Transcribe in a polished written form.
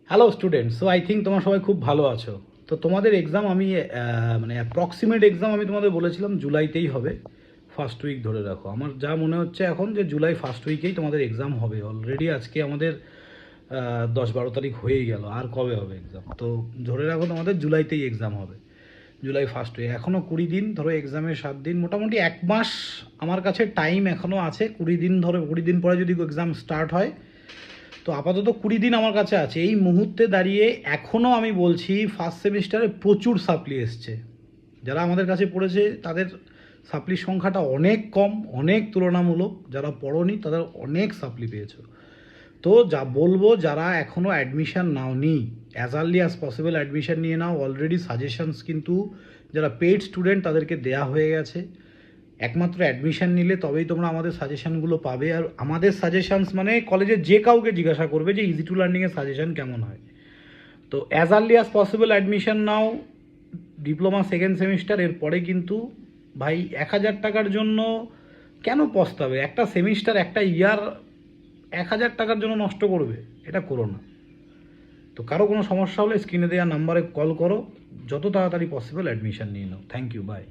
Hello student, so I think তোমরা সবাই খুব ভালো আছো। তো তোমাদের এক্সাম আমি মানে অ্যাপ্রক্সিমেট এক্সাম আমি তোমাদের বলেছিলাম জুলাইতেই হবে। ফার্স্ট উইক ধরে রাখো, আমার যা মনে হচ্ছে এখন যে জুলাই ফার্স্ট উইকেই তোমাদের এক্সাম হবে। অলরেডি আজকে আমাদের 10-12 তারিখ হয়েই গেল, আর কবে হবে এক্সাম? তো ধরে রাখো তোমাদের জুলাইতেই এক্সাম হবে, জুলাই ফার্স্ট উইক। এখনও 20 দিন, ধরো এক্সামের 7 দিন, মোটামুটি 1 মাস আমার কাছে টাইম এখনও আছে। 20 দিন ধরো, 20 দিন পরে যদি এক্সাম স্টার্ট হয়, তো আপাতত 20 দিন আমার কাছে আছে। এই মুহূর্তে দাঁড়িয়ে এখনও আমি বলছি ফার্স্ট সেমিস্টারে প্রচুর সাপ্লি এসছে। যারা আমাদের কাছে পড়েছে তাদের সাপ্লির সংখ্যাটা অনেক কম, অনেক তুলনামূলক। যারা পড়োনি তাদের অনেক সাপ্লি পেয়েছো। তো যা বলবো, যারা এখনও অ্যাডমিশান নাওনি, as early as possible admission নিয়ে নাও। অলরেডি সাজেশনস কিন্তু যারা পেইড স্টুডেন্ট তাদেরকে দেয়া হয়ে গেছে। একমাত্র অ্যাডমিশন নিলে তবেই তোমরা আমাদের সাজেশানগুলো পাবে। আর আমাদের সাজেশানস মানে কলেজের যে কাউকে জিজ্ঞাসা করবে যে ইজি টু লার্নিংয়ের সাজেশান কেমন হয়। তো as early as possible admission নাও, ডিপ্লোমা সেকেন্ড সেমিস্টার। এরপরে কিন্তু ভাই 1,000 টাকার জন্য কেন পস্তাবে? একটা সেমিস্টার, একটা ইয়ার 1,000 টাকার জন্য নষ্ট করবে? এটা করো না। তো কারো কোনো সমস্যা হলে স্ক্রিনে দেওয়া নাম্বারে কল করো, যত তাড়াতাড়ি পসিবল অ্যাডমিশন নিয়ে নাও। Thank you, by.